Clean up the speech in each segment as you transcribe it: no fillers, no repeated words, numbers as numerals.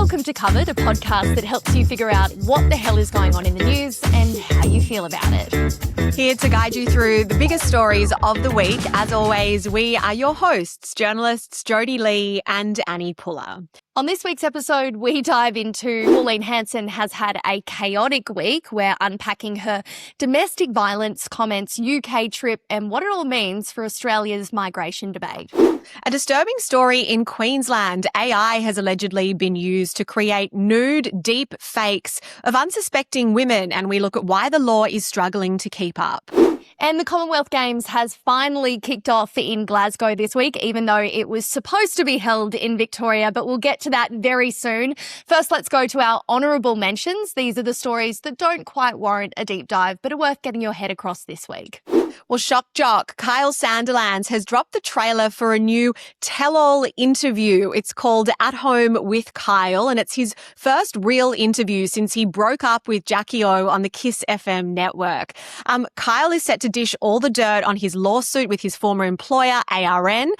Welcome to Covered, a podcast that helps you figure out what the hell is going on in the news and how you feel about it. Here to guide you through the biggest stories of the week. As always, we are your hosts, journalists Jodie Lee and Annie Puller. On this week's episode, we dive into Pauline Hanson has had a chaotic week. We're unpacking her domestic violence comments, UK trip, and what it all means for Australia's migration debate. A disturbing story in Queensland. AI has allegedly been used to create nude, deep fakes of unsuspecting women, and we look at why the law is struggling to keep up. And the Commonwealth Games has finally kicked off in Glasgow this week, even though it was supposed to be held in Victoria, but we'll get to that very soon. First, let's go to our honourable mentions. These are the stories that don't quite warrant a deep dive, but are worth getting your head across this week. Well, shock jock Kyle Sandilands has dropped the trailer for a new tell-all interview. It's called At Home with Kyle, and it's his first real interview since he broke up with Jackie O on the Kiss FM network. Kyle is set to dish all the dirt on his lawsuit with his former employer, ARN,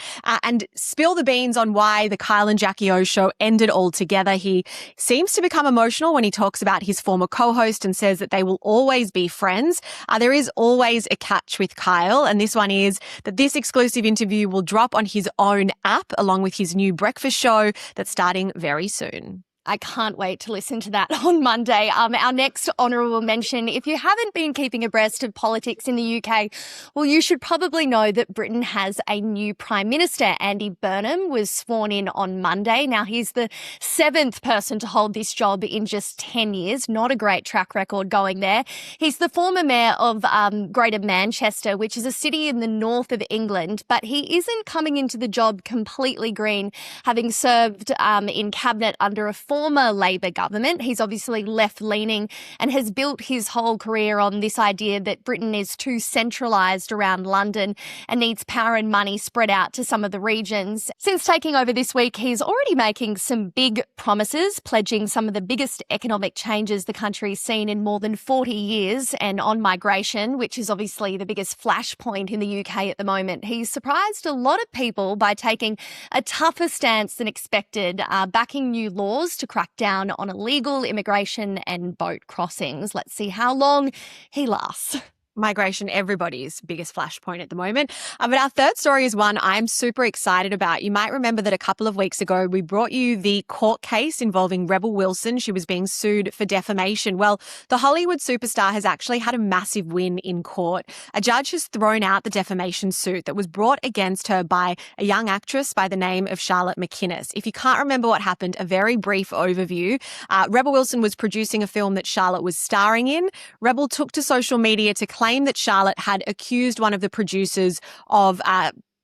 and spill the beans on why the Kyle and Jackie O show ended altogether. He seems to become emotional when he talks about his former co-host and says that they will always be friends. There is always a catch with Kyle, and this one is that this exclusive interview will drop on his own app along with his new breakfast show that's starting very soon. I can't wait to listen to that on Monday. Our next honourable mention, if you haven't been keeping abreast of politics in the UK, well, you should probably know that Britain has a new Prime Minister. Andy Burnham was sworn in on Monday. Now, he's the 7th person to hold this job in just 10 years. Not a great track record going there. He's the former mayor of Greater Manchester, which is a city in the north of England, but he isn't coming into the job completely green, having served in cabinet under a former Labor government. He's obviously left-leaning and has built his whole career on this idea that Britain is too centralised around London and needs power and money spread out to some of the regions. Since taking over this week, he's already making some big promises, pledging some of the biggest economic changes the country's seen in more than 40 years, and on migration, which is obviously the biggest flashpoint in the UK at the moment. He's surprised a lot of people by taking a tougher stance than expected, backing new laws to crack down on illegal immigration and boat crossings. Let's see how long he lasts. Migration, everybody's biggest flashpoint at the moment. But our third story is one I'm super excited about. You might remember that a couple of weeks ago, we brought you the court case involving Rebel Wilson. She was being sued for defamation. Well, the Hollywood superstar has actually had a massive win in court. A judge has thrown out the defamation suit that was brought against her by a young actress by the name of Charlotte McInnes. If you can't remember what happened, a very brief overview. Rebel Wilson was producing a film that Charlotte was starring in. Rebel took to social media to claim that Charlotte had accused one of the producers of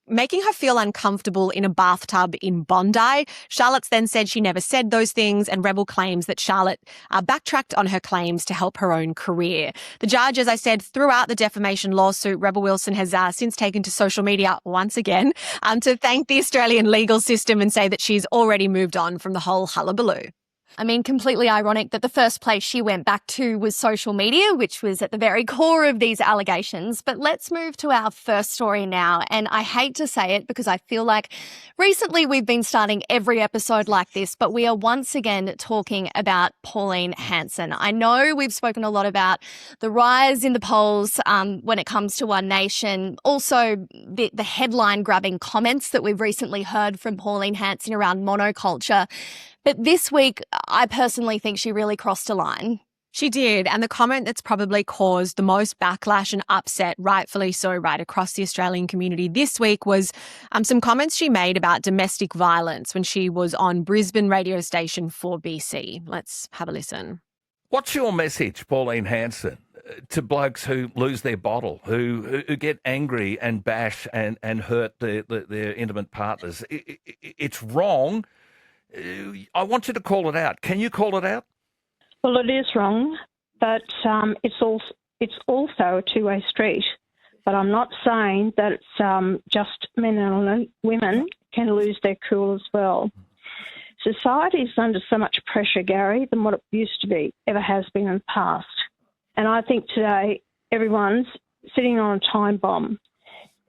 making her feel uncomfortable in a bathtub in Bondi. Charlotte's then said she never said those things, and Rebel claims that Charlotte backtracked on her claims to help her own career. The judge, as I said, threw out the defamation lawsuit. Rebel Wilson has since taken to social media once again to thank the Australian legal system and say that she's already moved on from the whole hullabaloo. I mean, completely ironic that the first place she went back to was social media, which was at the very core of these allegations. But let's move to our first story now. And I hate to say it because I feel like recently we've been starting every episode like this, but we are once again talking about Pauline Hanson. I know we've spoken a lot about the rise in the polls when it comes to One Nation. Also, the headline-grabbing comments that we've recently heard from Pauline Hanson around monoculture. But this week, I personally think she really crossed a line. She did, and the comment that's probably caused the most backlash and upset, rightfully so, right across the Australian community this week was some comments she made about domestic violence when she was on Brisbane radio station 4BC. Let's have a listen. What's your message, Pauline Hanson, to blokes who lose their bottle, who get angry and bash and hurt their intimate partners? It's wrong. I want you to call it out. Can you call it out? Well, it is wrong, but it's also a two-way street. But I'm not saying that it's just men and women can lose their cool as well. Society is under so much pressure, Gary, than what it used to be, ever has been in the past. And I think today everyone's sitting on a time bomb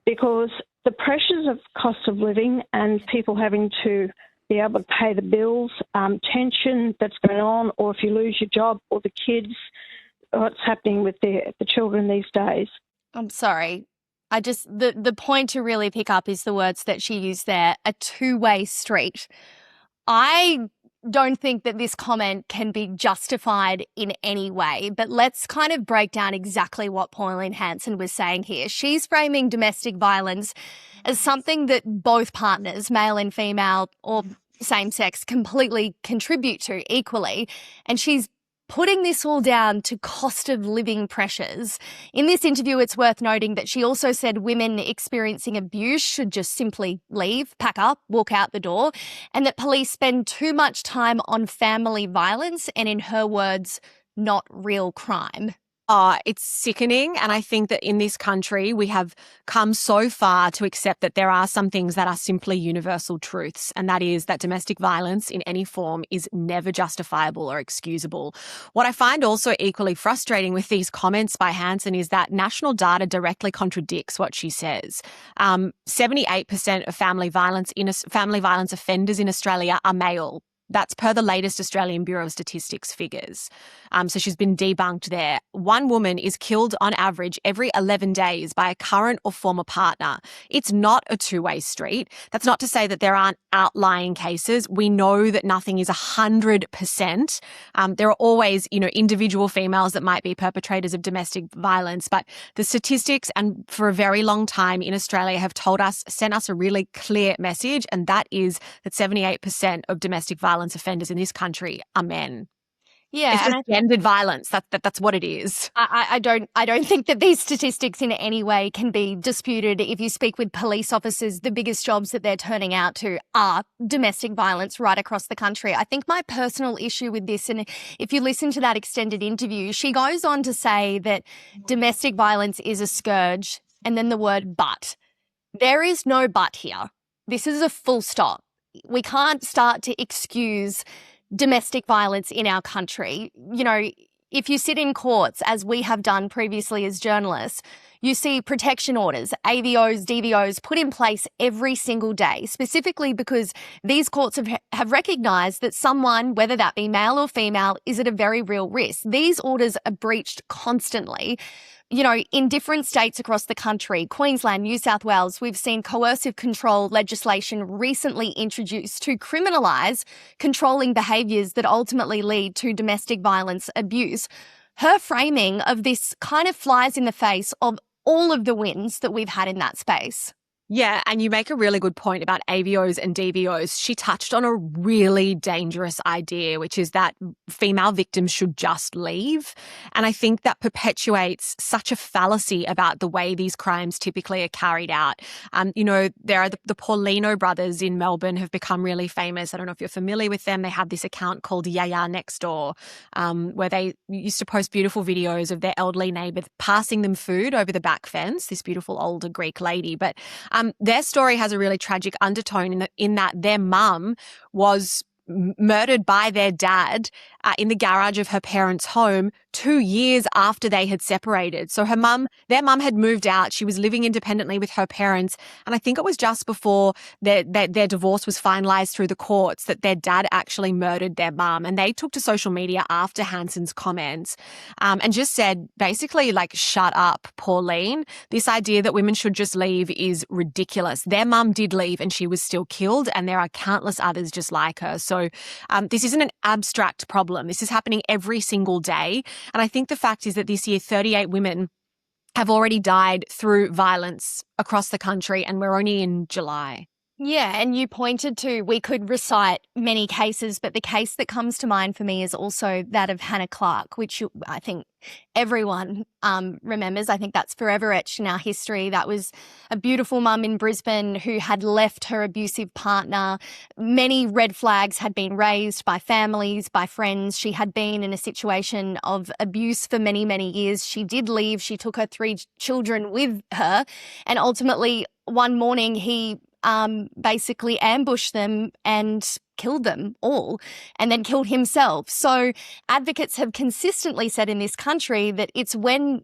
because the pressures of cost of living and people having to be able to pay the bills, tension that's going on, or if you lose your job or the kids, what's happening with the children these days. I'm sorry. The point to really pick up is the words that she used there, a two-way street. I don't think that this comment can be justified in any way, but let's kind of break down exactly what Pauline Hanson was saying here. She's framing domestic violence as something that both partners, male and female or same sex, completely contribute to equally, and she's putting this all down to cost of living pressures. In this interview, it's worth noting that she also said women experiencing abuse should just simply leave, pack up, walk out the door, and that police spend too much time on family violence and, in her words, not real crime. It's sickening. And I think that in this country, we have come so far to accept that there are some things that are simply universal truths. And that is that domestic violence in any form is never justifiable or excusable. What I find also equally frustrating with these comments by Hanson is that national data directly contradicts what she says. 78% of family violence offenders in Australia are male. That's per the latest Australian Bureau of Statistics figures. So she's been debunked there. One woman is killed on average every 11 days by a current or former partner. It's not a two-way street. That's not to say that there aren't outlying cases. We know that nothing is 100%. There are always, individual females that might be perpetrators of domestic violence, but the statistics, and for a very long time in Australia, have sent us a really clear message, and that is that 78% of domestic violence offenders in this country are men. Yeah, it's just gendered violence. That's what it is. I don't think that these statistics in any way can be disputed. If you speak with police officers, the biggest jobs that they're turning out to are domestic violence right across the country. I think my personal issue with this, and if you listen to that extended interview, she goes on to say that domestic violence is a scourge, and then the word but. There is no but here. This is a full stop. We can't start to excuse domestic violence in our country. If you sit in courts, as we have done previously as journalists, you see protection orders, AVOs, DVOs put in place every single day, specifically because these courts have recognised that someone, whether that be male or female, is at a very real risk. These orders are breached constantly. In different states across the country, Queensland, New South Wales, we've seen coercive control legislation recently introduced to criminalise controlling behaviours that ultimately lead to domestic violence abuse. Her framing of this kind of flies in the face of all of the wins that we've had in that space. Yeah, and you make a really good point about AVOs and DVOs. She touched on a really dangerous idea, which is that female victims should just leave. And I think that perpetuates such a fallacy about the way these crimes typically are carried out. There are the Paulino brothers in Melbourne have become really famous. I don't know if you're familiar with them. They have this account called Yaya Next Door, where they used to post beautiful videos of their elderly neighbour passing them food over the back fence, this beautiful older Greek lady. But their story has a really tragic undertone in that their mum was murdered by their dad in the garage of her parents' home 2 years after they had separated. So their mum had moved out. She was living independently with her parents. And I think it was just before their divorce was finalised through the courts that their dad actually murdered their mum. And they took to social media after Hanson's comments and just said, basically, shut up, Pauline. This idea that women should just leave is ridiculous. Their mum did leave and she was still killed, and there are countless others just like her. So this isn't an abstract problem. This is happening every single day. And I think the fact is that this year, 38 women have already died through violence across the country, and we're only in July. Yeah, and you pointed to, we could recite many cases, but the case that comes to mind for me is also that of Hannah Clark, which I think everyone remembers. I think that's forever etched in our history. That was a beautiful mum in Brisbane who had left her abusive partner. Many red flags had been raised by families, by friends. She had been in a situation of abuse for many, many years. She did leave. She took her 3 children with her, and ultimately one morning he basically ambushed them and killed them all and then killed himself. So advocates have consistently said in this country that it's when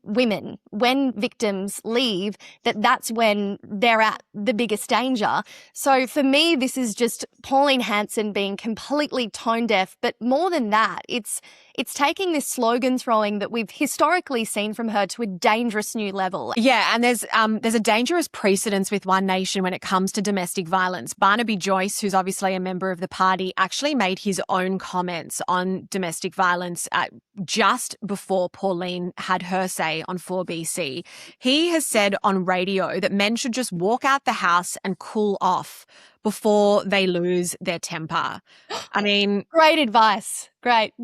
victims leave, that's when they're at the biggest danger. So for me, this is just Pauline Hanson being completely tone deaf. But more than that, it's taking this slogan throwing that we've historically seen from her to a dangerous new level. Yeah, and there's a dangerous precedence with One Nation when it comes to domestic violence. Barnaby Joyce, who's obviously a member of the party, actually made his own comments on domestic violence just before Pauline had her say on 4BC. He has said on radio that men should just walk out the house and cool off before they lose their temper. I mean, great advice. Great.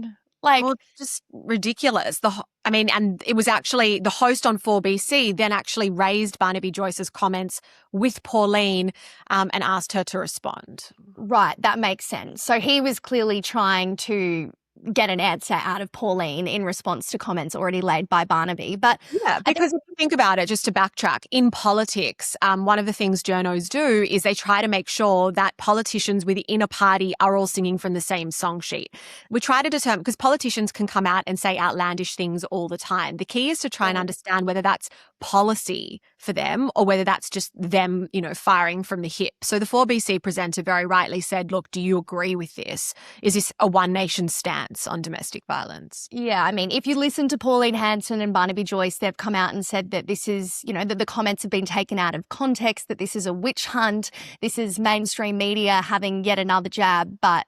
Well, just ridiculous. And it was actually the host on 4BC then actually raised Barnaby Joyce's comments with Pauline and asked her to respond. Right, that makes sense. So he was clearly trying to get an answer out of Pauline in response to comments already laid by Barnaby. But yeah, because if you think about it, just to backtrack, in politics, one of the things journos do is they try to make sure that politicians within a party are all singing from the same song sheet. We try to determine, because politicians can come out and say outlandish things all the time. The key is to try and understand whether that's policy for them or whether that's just them, firing from the hip. So the 4BC presenter very rightly said, look, do you agree with this? Is this a One Nation stance on domestic violence? Yeah, I mean, if you listen to Pauline Hanson and Barnaby Joyce, they've come out and said that this is, that the comments have been taken out of context, that this is a witch hunt, this is mainstream media having yet another jab. But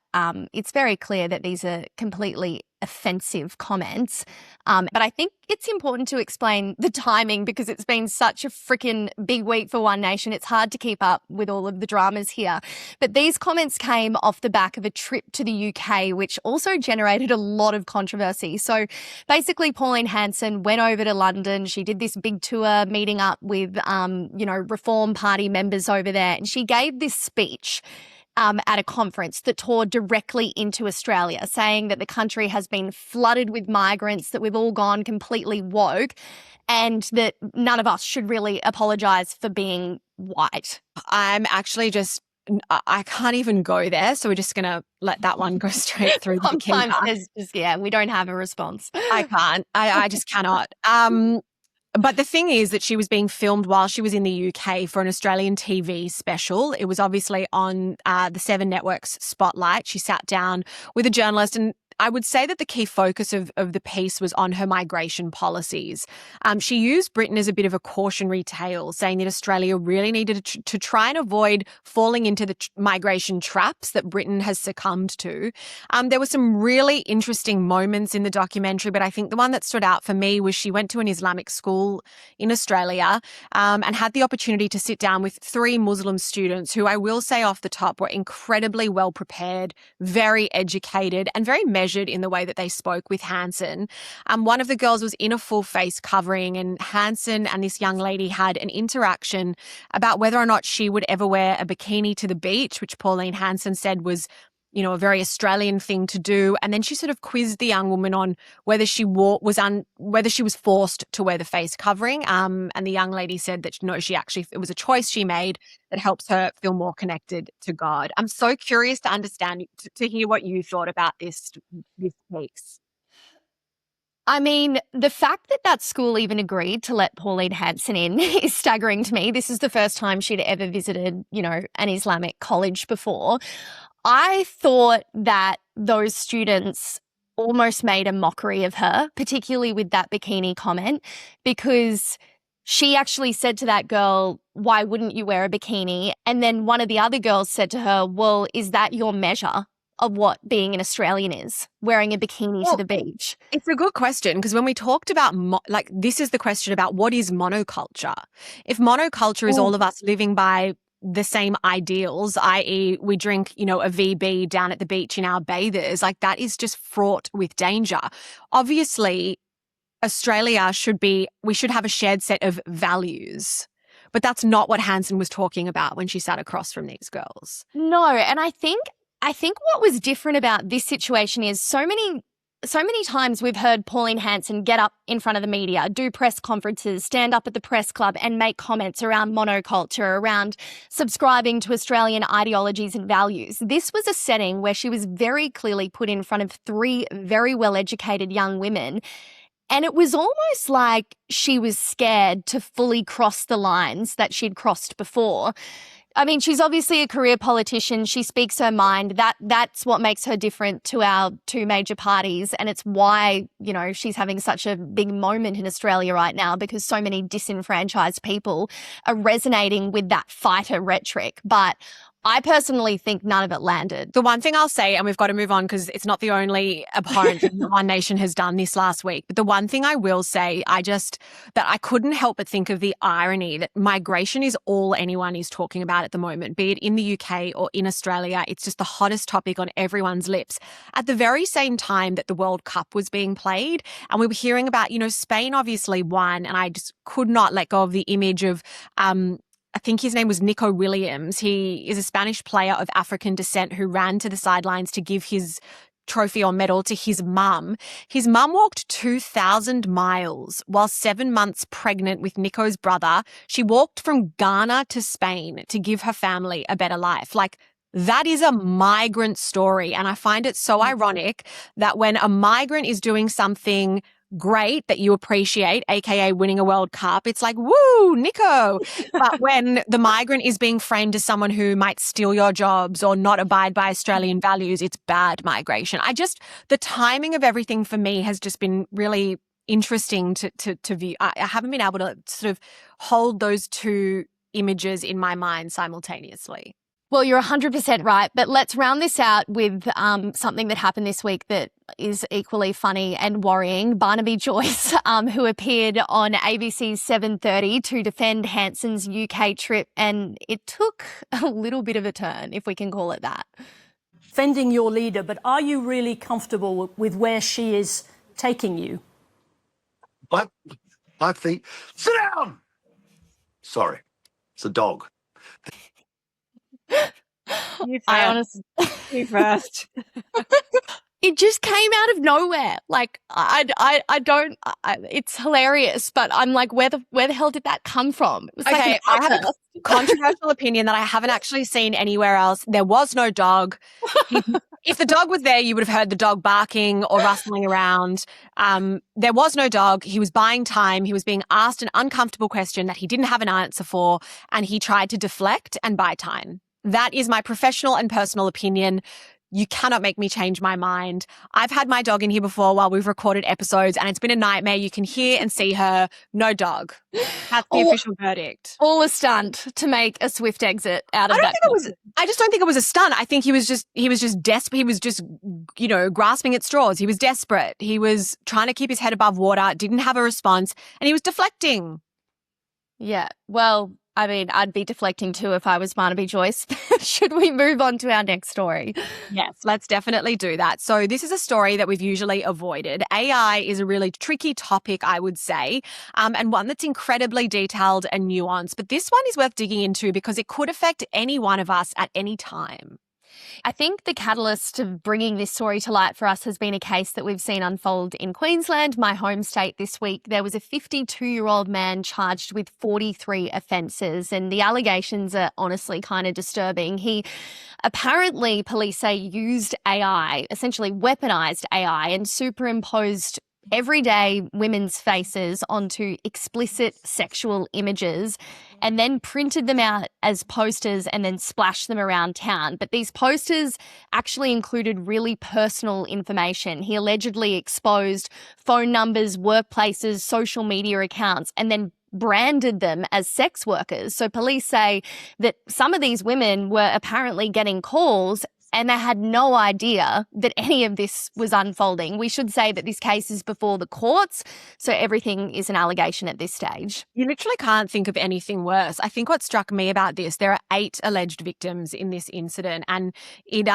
it's very clear that these are completely offensive comments. But I think it's important to explain the timing because it's been such a freaking big week for One Nation. It's hard to keep up with all of the dramas here. But these comments came off the back of a trip to the UK, which also generated a lot of controversy. So basically, Pauline Hanson went over to London. She did this big tour meeting up with, Reform Party members over there. And she gave this speech at a conference that tore directly into Australia, saying that the country has been flooded with migrants, that we've all gone completely woke, and that none of us should really apologise for being white. I'm actually I can't even go there, so we're just going to let that one go straight through the Sometimes we don't have a response. I can't. I just cannot. But the thing is that she was being filmed while she was in the UK for an Australian TV special. It was obviously on the Seven Network's Spotlight. She sat down with a journalist, and I would say that the key focus of the piece was on her migration policies. She used Britain as a bit of a cautionary tale, saying that Australia really needed to try and avoid falling into the migration traps that Britain has succumbed to. There were some really interesting moments in the documentary, but I think the one that stood out for me was she went to an Islamic school in Australia and had the opportunity to sit down with 3 Muslim students who I will say off the top were incredibly well prepared, very educated and very measured in the way that they spoke with Hanson. One of the girls was in a full face covering, and Hanson and this young lady had an interaction about whether or not she would ever wear a bikini to the beach, which Pauline Hanson said was a very Australian thing to do. And then she sort of quizzed the young woman on whether she was forced to wear the face covering. And the young lady said that no, it was a choice she made that helps her feel more connected to God. I'm so curious to understand, to hear what you thought about this case. I mean, the fact that school even agreed to let Pauline Hanson in is staggering to me. This is the first time she'd ever visited, an Islamic college before. I thought that those students almost made a mockery of her, particularly with that bikini comment, because she actually said to that girl, why wouldn't you wear a bikini? And then one of the other girls said to her, well, is that your measure of what being an Australian is, wearing a bikini to the beach? It's a good question, because when we talked about, this is the question about what is monoculture. If monoculture is all of us living by the same ideals, i.e. we drink, a VB down at the beach in our bathers, that is just fraught with danger. Obviously, we should have a shared set of values. But that's not what Hanson was talking about when she sat across from these girls. No, and I think what was different about this situation is so so many times we've heard Pauline Hanson get up in front of the media, do press conferences, stand up at the press club and make comments around monoculture, around subscribing to Australian ideologies and values. This was a setting where she was very clearly put in front of three very well-educated young women. And it was almost like she was scared to fully cross the lines that she'd crossed before. I mean, she's obviously a career politician. She speaks her mind. That's what makes her different to our two major parties. And it's why, she's having such a big moment in Australia right now, because so many disenfranchised people are resonating with that fighter rhetoric. But I personally think none of it landed. The one thing I'll say, and we've got to move on because it's not the only abhorrent thing that One Nation has done this last week, but the one thing I will say, that I couldn't help but think of the irony that migration is all anyone is talking about at the moment, be it in the UK or in Australia. It's just the hottest topic on everyone's lips. At the very same time that the World Cup was being played, and we were hearing about, Spain obviously won, and I just could not let go of the image of I think his name was Nico Williams. He is a Spanish player of African descent who ran to the sidelines to give his trophy or medal to his mum. His mum walked 2,000 miles while 7 months pregnant with Nico's brother. She walked from Ghana to Spain to give her family a better life. Like, that is a migrant story. And I find it so ironic that when a migrant is doing something great that you appreciate, aka winning a World Cup, it's like, woo, Nico. But when the migrant is being framed as someone who might steal your jobs or not abide by Australian values, it's bad migration. The timing of everything for me has just been really interesting to view. I haven't been able to sort of hold those two images in my mind simultaneously. Well, you're 100% right, but let's round this out with something that happened this week that is equally funny and worrying. Barnaby Joyce, who appeared on ABC's 7:30 to defend Hanson's UK trip, and it took a little bit of a turn, if we can call it that. Defending your leader, but are you really comfortable with where she is taking you? I think... Sit down! Sorry, it's a dog. I honestly, you first. It just came out of nowhere. Like, it's hilarious, but I'm like, where the hell did that come from? It was Okay, I have a controversial opinion that I haven't actually seen anywhere else. There was no dog. If the dog was there, you would have heard the dog barking or rustling around. There was no dog. He was buying time. He was being asked an uncomfortable question that he didn't have an answer for, and he tried to deflect and buy time. That is my professional and personal opinion. You cannot make me change my mind. I've had my dog in here before while we've recorded episodes, and it's been a nightmare. You can hear and see her. No dog. That's the official verdict. All a stunt to make a swift exit out of that. I just don't think it was a stunt. I think he was just desperate. He was just, grasping at straws. He was desperate. He was trying to keep his head above water, didn't have a response, and he was deflecting. Yeah, well, I mean, I'd be deflecting too if I was Barnaby Joyce. Should we move on to our next story? Yes, let's definitely do that. So this is a story that we've usually avoided. AI is a really tricky topic, I would say, and one that's incredibly detailed and nuanced. But this one is worth digging into because it could affect any one of us at any time. I think the catalyst of bringing this story to light for us has been a case that we've seen unfold in Queensland, my home state, this week. There was a 52-year-old man charged with 43 offences, and the allegations are honestly kind of disturbing. He apparently, police say, used AI, essentially weaponised AI, and superimposed everyday women's faces onto explicit sexual images and then printed them out as posters and then splashed them around town. But these posters actually included really personal information. He allegedly exposed phone numbers, workplaces, social media accounts, and then branded them as sex workers. So police say that some of these women were apparently getting calls and they had no idea that any of this was unfolding. We should say that this case is before the courts, so everything is an allegation at this stage. You literally can't think of anything worse. I think what struck me about this, there are 8 alleged victims in this incident, and it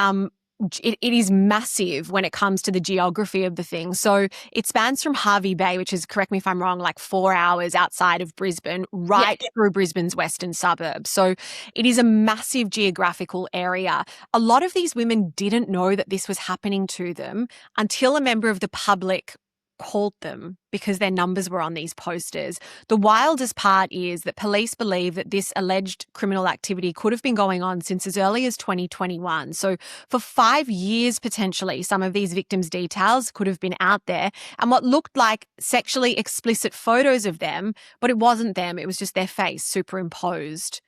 it is massive when it comes to the geography of the thing. So it spans from Hervey Bay, which is, correct me if I'm wrong, like 4 hours outside of Brisbane, right through Brisbane's western suburbs. So it is a massive geographical area. A lot of these women didn't know that this was happening to them until a member of the public called them because their numbers were on these posters. The wildest part is that police believe that this alleged criminal activity could have been going on since as early as 2021. So for 5 years, potentially, some of these victims' details could have been out there and what looked like sexually explicit photos of them, but it wasn't them. It was just their face superimposed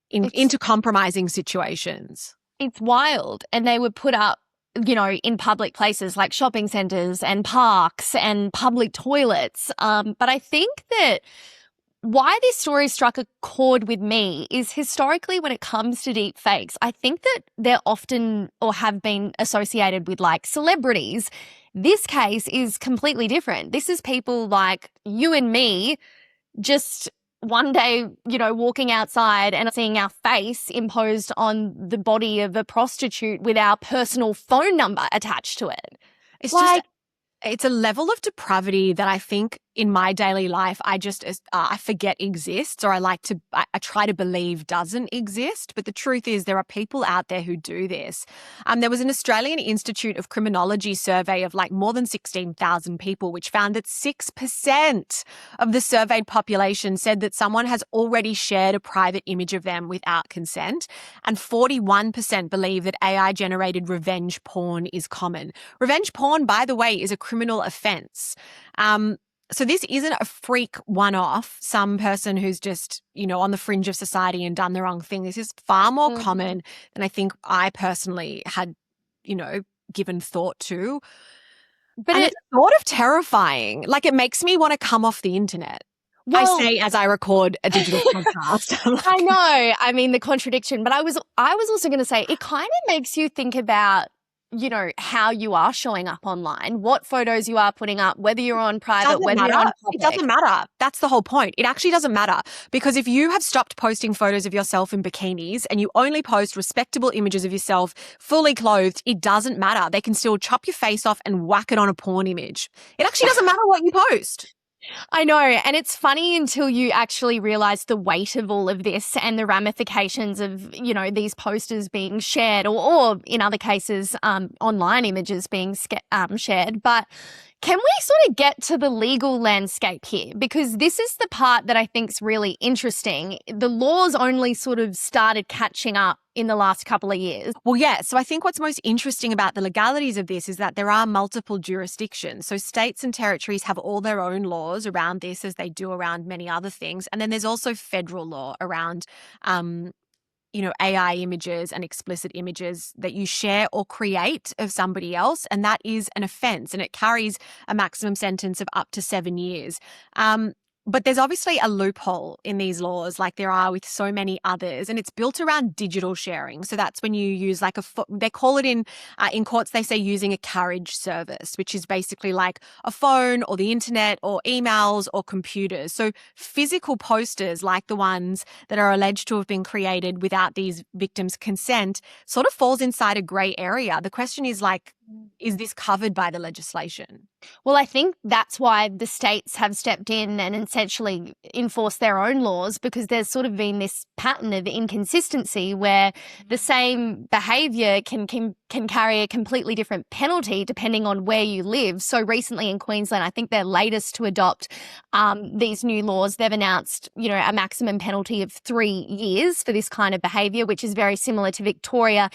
into compromising situations. It's wild. And they were put up, in public places like shopping centres and parks and public toilets. But I think that why this story struck a chord with me is historically when it comes to deep fakes, I think that they're often or have been associated with like celebrities. This case is completely different. This is people like you and me just one day, walking outside and seeing our face imposed on the body of a prostitute with our personal phone number attached to it. It's a level of depravity that I think in my daily life I forget exists, or I try to believe doesn't exist. But the truth is there are people out there who do this. There was an Australian Institute of Criminology survey of like more than 16,000 people, which found that 6% of the surveyed population said that someone has already shared a private image of them without consent. And 41% believe that AI-generated revenge porn is common. Revenge porn, by the way, is a criminal offence. So this isn't a freak one-off, some person who's just, on the fringe of society and done the wrong thing. This is far more common than I think I personally had, given thought to. But it's sort of terrifying. Like, it makes me want to come off the internet. Well, I say as I record a digital podcast. I know. I mean, the contradiction. But I was also going to say it kind of makes you think about how you are showing up online, what photos you are putting up, whether you're on private, whether you're on public. It doesn't matter. That's the whole point. It actually doesn't matter because if you have stopped posting photos of yourself in bikinis and you only post respectable images of yourself fully clothed, it doesn't matter. They can still chop your face off and whack it on a porn image. It actually doesn't matter what you post. I know. And it's funny until you actually realise the weight of all of this and the ramifications of, these posters being shared or in other cases, online images being shared. But can we sort of get to the legal landscape here? Because this is the part that I think is really interesting. The laws only sort of started catching up in the last couple of years. Well, yeah. So I think what's most interesting about the legalities of this is that there are multiple jurisdictions. So states and territories have all their own laws around this as they do around many other things. And then there's also federal law around AI images and explicit images that you share or create of somebody else. And that is an offence and it carries a maximum sentence of up to 7 years. But there's obviously a loophole in these laws like there are with so many others, and it's built around digital sharing. So that's when you use like they call it in courts, they say using a carriage service, which is basically like a phone or the internet or emails or computers. So physical posters like the ones that are alleged to have been created without these victims' consent sort of falls inside a grey area. The question is like, is this covered by the legislation? Well, I think that's why the states have stepped in and essentially enforced their own laws, because there's sort of been this pattern of inconsistency where the same behaviour can carry a completely different penalty depending on where you live. So recently in Queensland, I think they're latest to adopt these new laws. They've announced, a maximum penalty of 3 years for this kind of behaviour, which is very similar to Victoria.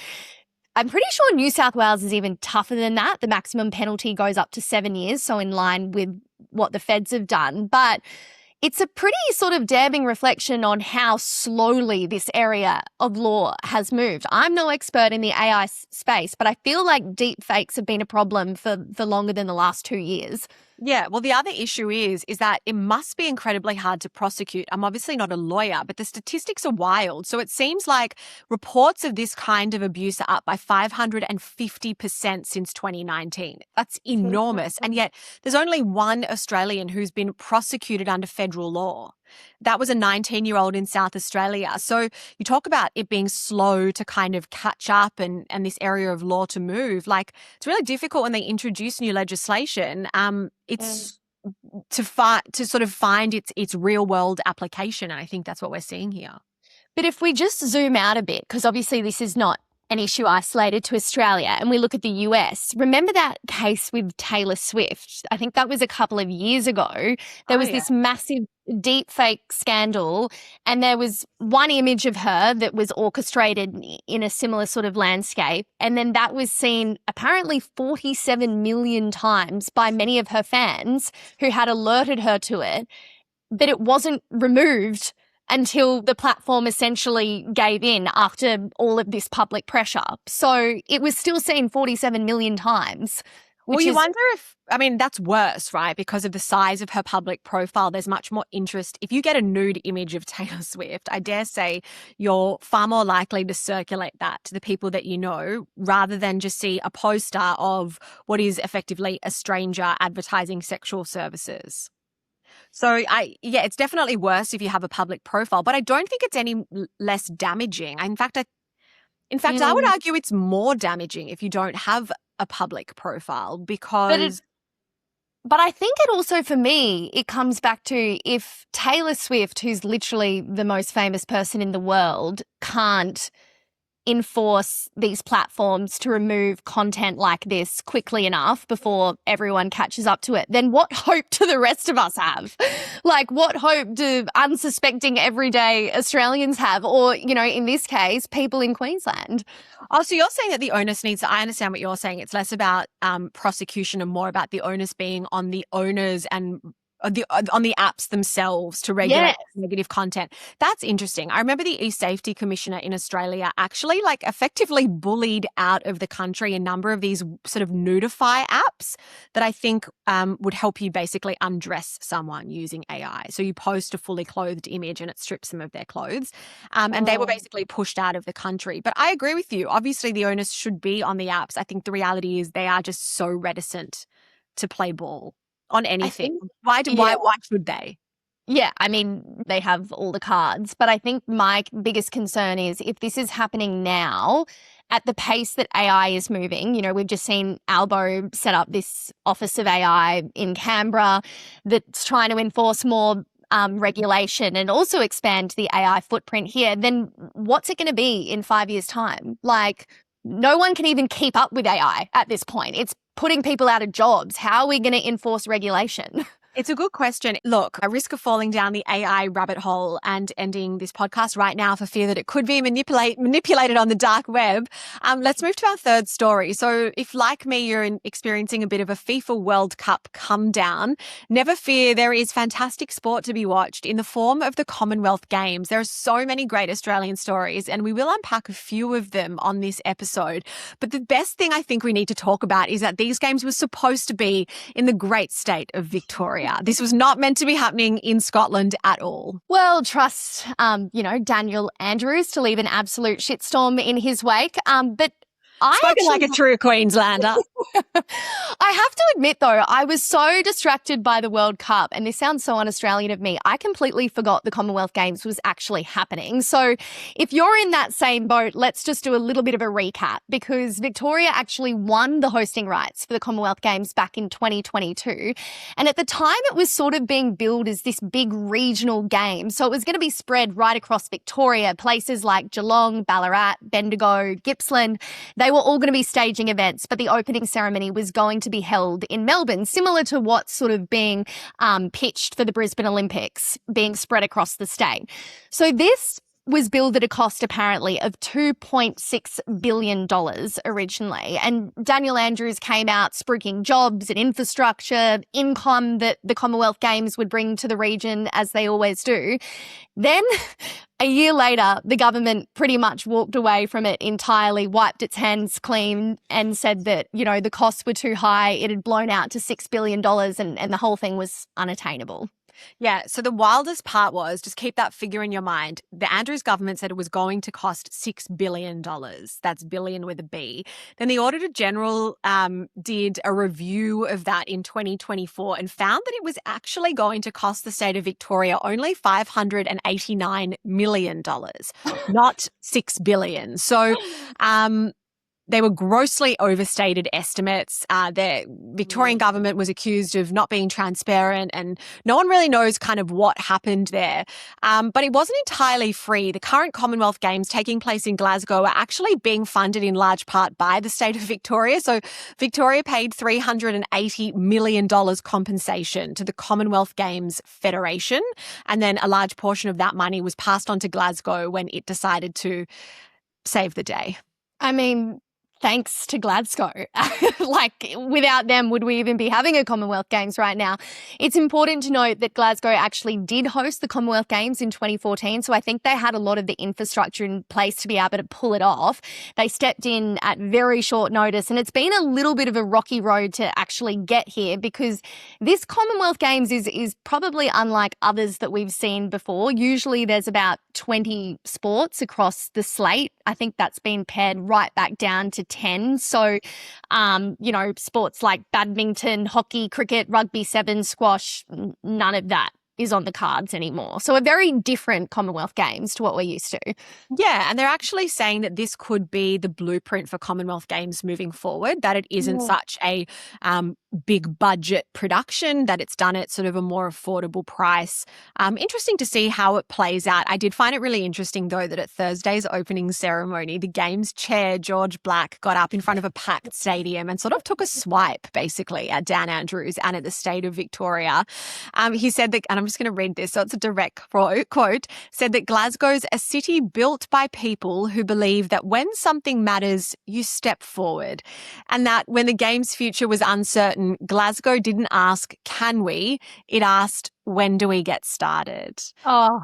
I'm pretty sure New South Wales is even tougher than that. The maximum penalty goes up to 7 years, so in line with what the feds have done. But it's a pretty sort of damning reflection on how slowly this area of law has moved. I'm no expert in the AI space, but I feel like deep fakes have been a problem for longer than the last 2 years. Yeah, well, the other issue is that it must be incredibly hard to prosecute. I'm obviously not a lawyer, but the statistics are wild. So it seems like reports of this kind of abuse are up by 550% since 2019. That's enormous. And yet there's only one Australian who's been prosecuted under federal law. That was a 19-year-old in South Australia. So you talk about it being slow to kind of catch up and this area of law to move. Like, it's really difficult when they introduce new legislation. It's to sort of find its real world application. And I think that's what we're seeing here. But if we just zoom out a bit, because obviously this is not an issue isolated to Australia, and we look at the US, remember that case with Taylor Swift? I think that was a couple of years ago. There was this massive deepfake scandal, and there was one image of her that was orchestrated in a similar sort of landscape, and then that was seen apparently 47 million times by many of her fans who had alerted her to it, but it wasn't removed until the platform essentially gave in after all of this public pressure. So it was still seen 47 million times. Well, you wonder if, I mean, that's worse, right? Because of the size of her public profile, there's much more interest. If you get a nude image of Taylor Swift, I dare say you're far more likely to circulate that to the people that you know rather than just see a poster of what is effectively a stranger advertising sexual services. So it's definitely worse if you have a public profile, but I don't think it's any less damaging. In fact, I would argue it's more damaging if you don't have a public profile because. But I think it also, for me, it comes back to if Taylor Swift, who's literally the most famous person in the world, can't enforce these platforms to remove content like this quickly enough before everyone catches up to it, then what hope do the rest of us have? Like, what hope do unsuspecting everyday Australians have? Or, you know, in this case, people in Queensland? Oh, so you're saying that the onus needs, I understand what you're saying. It's less about prosecution and more about the onus being on the owners and on the apps themselves to regulate negative content. That's interesting. I remember the eSafety Commissioner in Australia actually effectively bullied out of the country a number of these sort of nudify apps that I think would help you basically undress someone using AI. So you post a fully clothed image and it strips them of their clothes. And they were basically pushed out of the country. But I agree with you. Obviously, the onus should be on the apps. I think the reality is they are just so reticent to play ball on anything. Why should they? Yeah, I mean, they have all the cards. But I think my biggest concern is if this is happening now at the pace that AI is moving, you know, we've just seen Albo set up this Office of AI in Canberra that's trying to enforce more regulation and also expand the AI footprint here, then what's it going to be in 5 years' time? Like, no one can even keep up with AI at this point. It's putting people out of jobs. How are we going to enforce regulation? It's a good question. Look, I risk of falling down the AI rabbit hole and ending this podcast right now for fear that it could be manipulated on the dark web. Let's move to our third story. So if, like me, you're experiencing a bit of a FIFA World Cup come down, never fear, there is fantastic sport to be watched in the form of the Commonwealth Games. There are so many great Australian stories, and we will unpack a few of them on this episode. But the best thing I think we need to talk about is that these games were supposed to be in the great state of Victoria. This was not meant to be happening in Scotland at all. Well, trust, Daniel Andrews to leave an absolute shitstorm in his wake. But Spoken like a true Queenslander. I have to admit, though, I was so distracted by the World Cup, and this sounds so un-Australian of me, I completely forgot the Commonwealth Games was actually happening. So if you're in that same boat, let's just do a little bit of a recap, because Victoria actually won the hosting rights for the Commonwealth Games back in 2022. And at the time, it was sort of being billed as this big regional game. So it was going to be spread right across Victoria, places like Geelong, Ballarat, Bendigo, Gippsland. They were all going to be staging events, but the opening ceremony was going to be held in Melbourne, similar to what's sort of being pitched for the Brisbane Olympics, being spread across the state. So this was billed at a cost apparently of $2.6 billion originally. And Daniel Andrews came out spruiking jobs and infrastructure, income that the Commonwealth Games would bring to the region, as they always do. Then a year later, the government pretty much walked away from it entirely, wiped its hands clean and said that, you know, the costs were too high. It had blown out to $6 billion and the whole thing was unattainable. Yeah, so the wildest part was, just keep that figure in your mind, the Andrews government said it was going to cost $6 billion. That's billion with a B. Then the Auditor General did a review of that in 2024 and found that it was actually going to cost the state of Victoria only $589 million, not $6 billion. So they were grossly overstated estimates. The Victorian government was accused of not being transparent, and no one really knows kind of what happened there. But it wasn't entirely free. The current Commonwealth Games taking place in Glasgow are actually being funded in large part by the state of Victoria. So Victoria paid $380 million compensation to the Commonwealth Games Federation, and then a large portion of that money was passed on to Glasgow when it decided to save the day. I mean, thanks to Glasgow. Like, without them, would we even be having a Commonwealth Games right now? It's important to note that Glasgow actually did host the Commonwealth Games in 2014, so I think they had a lot of the infrastructure in place to be able to pull it off. They stepped in at very short notice, and it's been a little bit of a rocky road to actually get here, because this Commonwealth Games is probably unlike others that we've seen before. Usually there's about 20 sports across the slate. I think that's been pared right back down to 10. So, sports like badminton, hockey, cricket, rugby sevens, squash, none of that is on the cards anymore. So a very different Commonwealth Games to what we're used to. Yeah, and they're actually saying that this could be the blueprint for Commonwealth Games moving forward, that it isn't such a big budget production, that it's done at sort of a more affordable price. Interesting to see how it plays out. I did find it really interesting, though, that at Thursday's opening ceremony, the Games chair, George Black, got up in front of a packed stadium and sort of took a swipe, basically, at Dan Andrews and at the state of Victoria. He said that, and I'm just going to read this, so it's a direct quote, said that Glasgow's a city built by people who believe that when something matters, you step forward, and that when the Games' future was uncertain, Glasgow didn't ask, can we? It asked, when do we get started? Oh,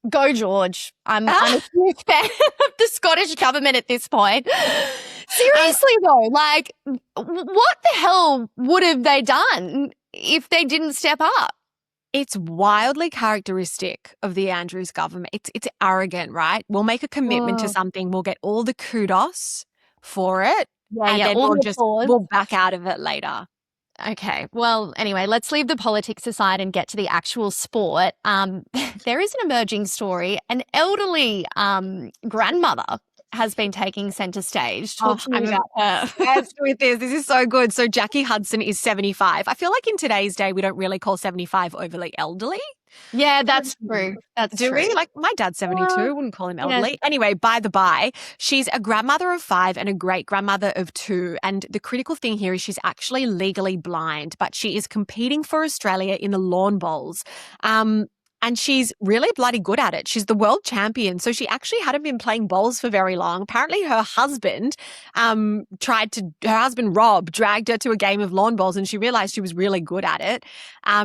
go George. I'm a huge fan of the Scottish government at this point. Seriously though, like, what the hell would have they done if they didn't step up? It's wildly characteristic of the Andrews government. It's arrogant, right? We'll make a commitment to something. We'll get all the kudos for it. And then we'll back out of it later. Okay. Well, anyway, let's leave the politics aside and get to the actual sport. There is an emerging story. An elderly grandmother has been taking centre stage. Talk to me about her. Yes, with this. This is so good. So Jackie Hudson is 75. I feel like in today's day, we don't really call 75 overly elderly. Yeah, that's true. Do we? Like, my dad's 72. Wouldn't call him elderly. Yeah. Anyway, by the by, she's a grandmother of 5 and a great-grandmother of 2. And the critical thing here is she's actually legally blind, but she is competing for Australia in the lawn bowls. And she's really bloody good at it. She's the world champion. So she actually hadn't been playing bowls for very long. Apparently her husband Rob dragged her to a game of lawn bowls and she realized she was really good at it.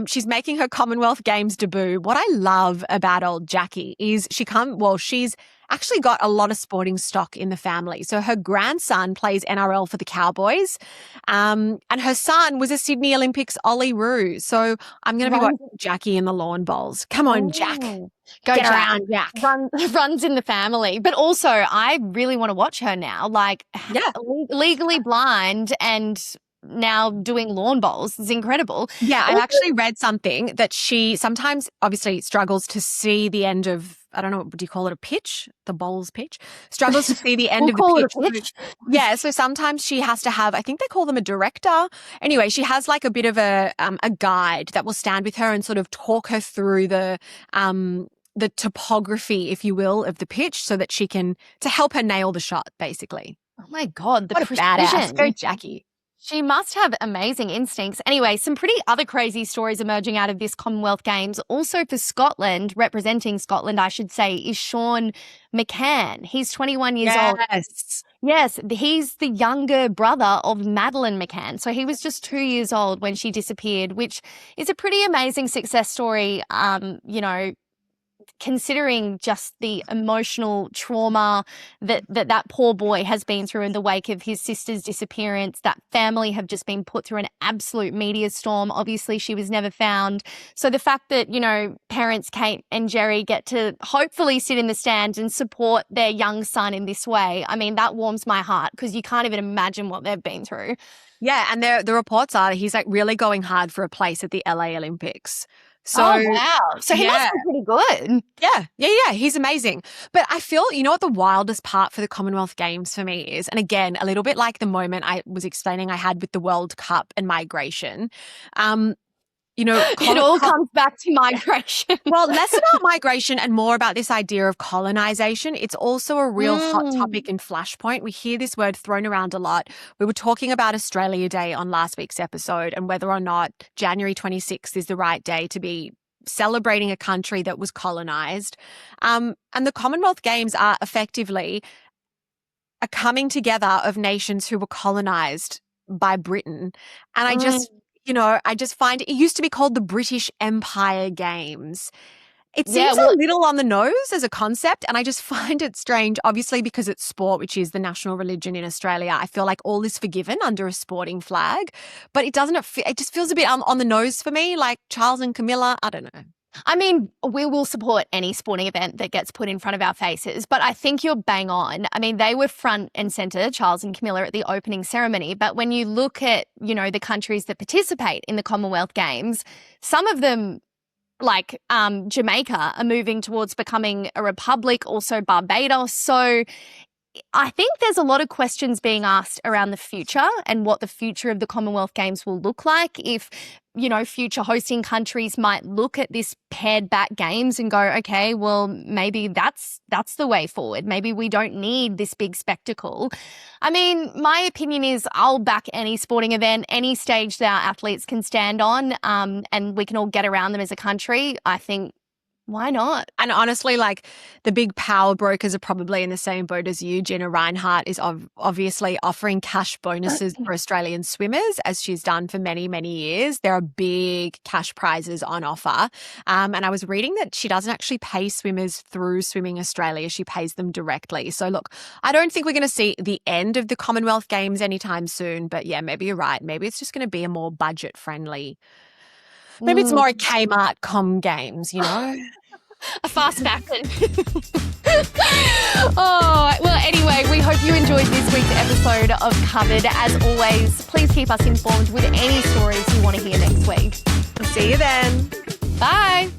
She's making her Commonwealth Games debut. What I love about old Jackie is she's actually got a lot of sporting stock in the family. So her grandson plays NRL for the Cowboys, and her son was a Sydney Olympics Ollie Roo. So I'm going to be watching Jackie in the lawn bowls. Come on, Jack. Go Get Jack. around, Jack. Runs in the family. But also, I really want to watch her now. Like, legally blind and now doing lawn bowls is incredible. Yeah, I actually read something that she sometimes obviously struggles to see the end of, I don't know, do you call it a pitch? The bowls pitch? Struggles to see the end of the pitch. Yeah, so sometimes she has to have, I think they call them a director. Anyway, she has like a bit of a guide that will stand with her and sort of talk her through the topography, if you will, of the pitch so that she can, to help her nail the shot, basically. Oh my God, what a badass. Go Jackie. She must have amazing instincts. Anyway, some pretty other crazy stories emerging out of this Commonwealth Games. Also for Scotland, representing Scotland, I should say, is Sean McCann. He's 21 years old. Yes, he's the younger brother of Madeleine McCann. So he was just 2 years old when she disappeared, which is a pretty amazing success story. considering just the emotional trauma that poor boy has been through in the wake of his sister's disappearance, that family have just been put through an absolute media storm. Obviously, she was never found. So the fact that, parents Kate and Jerry get to hopefully sit in the stands and support their young son in this way, I mean, that warms my heart because you can't even imagine what they've been through. Yeah, and the reports are that he's like really going hard for a place at the LA Olympics. So, oh, wow. So he must be pretty good. Yeah. He's amazing. But I feel, what the wildest part for the Commonwealth Games for me is, and again, a little bit like the moment I was explaining I had with the World Cup and migration. It all comes back to migration. Well, less about migration and more about this idea of colonization. It's also a real hot topic and flashpoint. We hear this word thrown around a lot. We were talking about Australia Day on last week's episode and whether or not January 26th is the right day to be celebrating a country that was colonized. And the Commonwealth Games are effectively a coming together of nations who were colonized by Britain. And I just find it used to be called the British Empire Games. It seems a little on the nose as a concept, and I just find it strange, obviously because it's sport, which is the national religion in Australia. I feel like all is forgiven under a sporting flag, but it just feels a bit on the nose for me, like Charles and Camilla, I don't know. I mean, we will support any sporting event that gets put in front of our faces, but I think you're bang on. I mean, they were front and centre, Charles and Camilla, at the opening ceremony. But when you look at, the countries that participate in the Commonwealth Games, some of them, like Jamaica, are moving towards becoming a republic, also Barbados. So I think there's a lot of questions being asked around the future and what the future of the Commonwealth Games will look like if, future hosting countries might look at this pared back games and go, okay, well, maybe that's the way forward. Maybe we don't need this big spectacle. I mean, my opinion is I'll back any sporting event, any stage that our athletes can stand on, and we can all get around them as a country. I think, why not? And honestly, like the big power brokers are probably in the same boat as you. Gina Reinhart is obviously offering cash bonuses for Australian swimmers, as she's done for many, many years. There are big cash prizes on offer. And I was reading that she doesn't actually pay swimmers through Swimming Australia. She pays them directly. So look, I don't think we're going to see the end of the Commonwealth Games anytime soon. But yeah, maybe you're right. Maybe it's just going to be a more budget-friendly. Maybe it's more a Kmart Com Games, A fast fashion. Well, anyway, we hope you enjoyed this week's episode of Covered. As always, please keep us informed with any stories you want to hear next week. See you then. Bye.